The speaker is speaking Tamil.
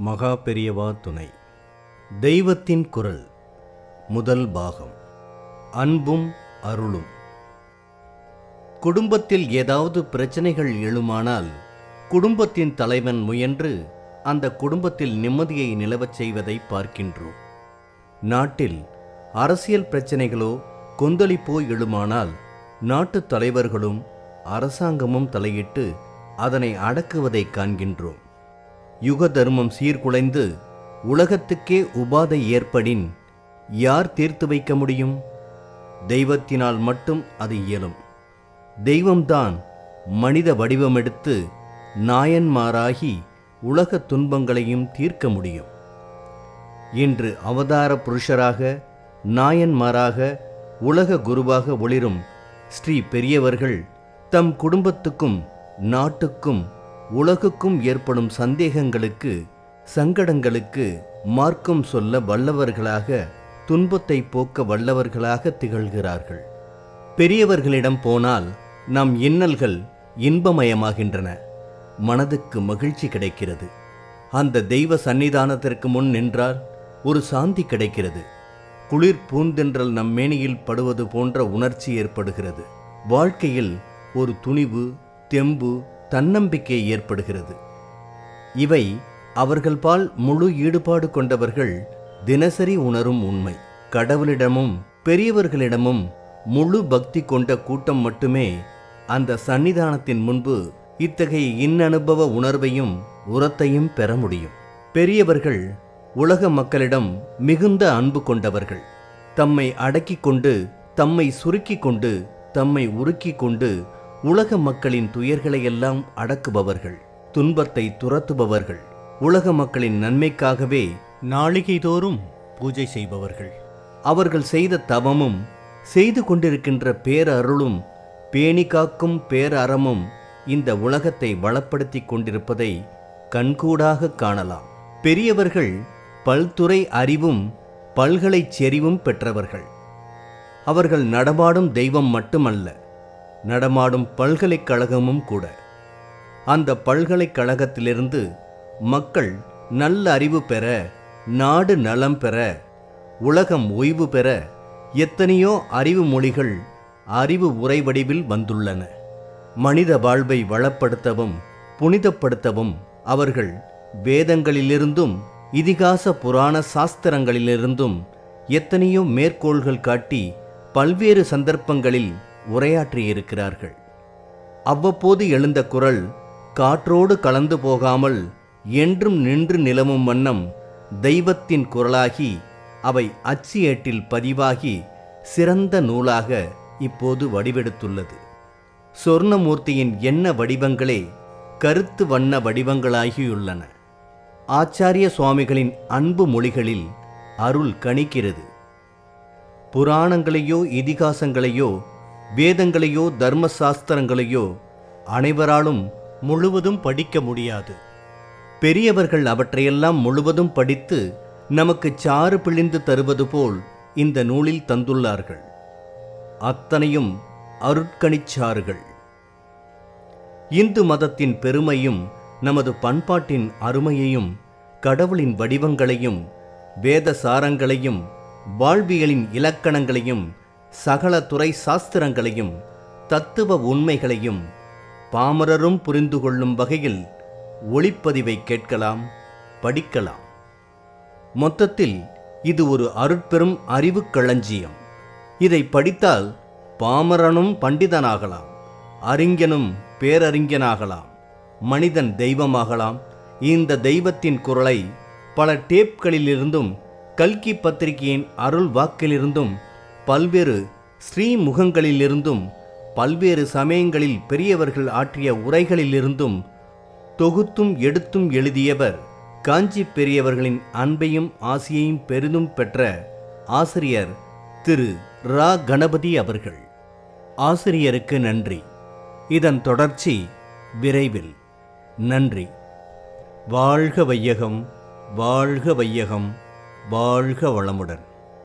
மகா பெரியவா துணை. தெய்வத்தின் குரல் முதல் பாகம். அன்பும் அருளும். குடும்பத்தில் ஏதாவது பிரச்சனைகள் எழுமானால் குடும்பத்தின் தலைவன் முயன்று அந்த குடும்பத்தில் நிம்மதியை நிலவச் செய்வதை பார்க்கின்றோம். நாட்டில் அரசியல் பிரச்சனைகளோ கொந்தளிப்போ எழுமானால் நாட்டுத் தலைவர்களும் அரசாங்கமும் தலையிட்டு அதனை அடக்குவதை காண்கின்றோம். யுக தர்மம் சீர்குலைந்து உலகத்துக்கே உபாதை ஏற்படின் யார் தீர்த்து வைக்க முடியும்? தெய்வத்தினால் மட்டும் அது இயலும். தெய்வம்தான் மனித வடிவமெடுத்து நாயன்மாராகி உலக துன்பங்களையும் தீர்க்க முடியும். இன்று அவதார புருஷராக நாயன்மாராக உலக குருவாக ஒளிரும் ஸ்ரீ பெரியவர்கள் தம் குடும்பத்துக்கும் நாட்டுக்கும் உலகுக்கும் ஏற்படும் சந்தேகங்களுக்கு சங்கடங்களுக்கு மார்க்கம் சொல்ல வல்லவர்களாக, துன்பத்தை போக்க வல்லவர்களாக திகழ்கிறார்கள். பெரியவர்களிடம் போனால் நம் இன்னல்கள் இன்பமயமாகின்றன, மனதுக்கு மகிழ்ச்சி கிடைக்கிறது. அந்த தெய்வ சன்னிதானத்திற்கு முன் நின்றால் ஒரு சாந்தி கிடைக்கிறது. குளிர் பூந்தென்றல் நம் மேனியில் படுவது போன்ற உணர்ச்சி ஏற்படுகிறது. வாழ்க்கையில் ஒரு துணிவு, தெம்பு, தன்னம்பிக்கை ஏற்படுகிறது. இவை அவர்கள் பால் முழு ஈடுபாடு கொண்டவர்கள் தினசரி உணரும் உண்மை. கடவுளிடமும் பெரியவர்களிடமும் முழு பக்தி கொண்ட கூட்டம் மட்டுமே அந்த சன்னிதானத்தின் முன்பு இத்தகைய இன்னனுபவ உணர்வையும் உரத்தையும் பெற முடியும். பெரியவர்கள் உலக மக்களிடம் மிகுந்த அன்பு கொண்டவர்கள். தம்மை அடக்கிக் கொண்டு, தம்மை சுருக்கிக் கொண்டு, தம்மை உருக்கிக் கொண்டு உலக மக்களின் துயர்களையெல்லாம் அடக்குபவர்கள், துன்பத்தை துரத்துபவர்கள், உலக மக்களின் நன்மைக்காகவே நாளிகைதோறும் பூஜை செய்பவர்கள். அவர்கள் செய்த தவமும் செய்து கொண்டிருக்கின்ற பேரருளும் பேணி காக்கும் பேரறமும் இந்த உலகத்தை வளப்படுத்தி கொண்டிருப்பதை கண்கூடாக காணலாம். பெரியவர்கள் பல்துறை அறிவும் பல்கலை செறிவும் பெற்றவர்கள். அவர்கள் நடமாடும் தெய்வம் மட்டுமல்ல, நடமாடும் பல்கலைக்கழகமும் கூட. அந்த பல்கலைக்கழகத்திலிருந்து மக்கள் நல்ல அறிவு பெற, நாடு நலம் பெற, உலகம் ஓய்வு பெற எத்தனையோ அறிவு மொழிகள் அறிவு உரை வடிவில் வந்துள்ளன. மனித வாழ்வை வளப்படுத்தவும் புனிதப்படுத்தவும் அவர்கள் வேதங்களிலிருந்தும் இதிகாச புராண சாஸ்திரங்களிலிருந்தும் எத்தனையோ மேற்கோள்கள் காட்டி பல்வேறு சந்தர்ப்பங்களில் உரையாற்றியிருக்கிறார்கள். அவ்வப்போது எழுந்த குரல் காற்றோடு கலந்து போகாமல் என்றும் நின்று நிலவும் வண்ணம் தெய்வத்தின் குரலாகி அவை அச்சு ஏட்டில் பதிவாகி சிறந்த நூலாக இப்போது வடிவெடுத்துள்ளது. சொர்ணமூர்த்தியின் எண்ண வடிவங்களே கருத்து வண்ண வடிவங்களாகியுள்ளன. ஆச்சாரிய சுவாமிகளின் அன்பு மொழிகளில் அருள் கணிக்கிறது. புராணங்களையோ இதிகாசங்களையோ வேதங்களையோ தர்மசாஸ்திரங்களையோ அனைவராலும் முழுவதும் படிக்க முடியாது. பெரியவர்கள் அவற்றையெல்லாம் முழுவதும் படித்து நமக்கு சாறு பிழிந்து தருவது போல் இந்த நூலில் தந்துள்ளார்கள். அத்தனையும் அருட்கணிச்சாறுகள். இந்து மதத்தின் பெருமையும் நமது பண்பாட்டின் அருமையையும் கடவுளின் வடிவங்களையும் வேத சாரங்களையும் வாழ்வியலின் இலக்கணங்களையும் சகல துறை சாஸ்திரங்களையும் தத்துவ உண்மைகளையும் பாமரரும் புரிந்து கொள்ளும் வகையில் ஒளிப்பதிவை கேட்கலாம், படிக்கலாம். மொத்தத்தில் இது ஒரு அருட்பெரும் அறிவு களஞ்சியம். இதை படித்தால் பாமரனும் பண்டிதனாகலாம், அறிஞனும் பேரறிஞனாகலாம், மனிதன் தெய்வமாகலாம். இந்த தெய்வத்தின் குரலை பல டேப்களிலிருந்தும் கல்கி பத்திரிகையின் அருள் வாக்கிலிருந்தும் பல்வேறு ஸ்ரீமுகங்களிலிருந்தும் பல்வேறு சமயங்களில் பெரியவர்கள் ஆற்றிய உரைகளிலிருந்தும் தொகுத்தும் எடுத்தும் எழுதியவர் காஞ்சி பெரியவர்களின் அன்பையும் ஆசியையும் பெரிதும் பெற்ற ஆசிரியர் திரு ரா கணபதி அவர்கள். ஆசிரியருக்கு நன்றி. இதன் தொடர்ச்சி விரைவில். நன்றி. வாழ்க வையகம், வாழ்க வையகம், வாழ்க வளமுடன்.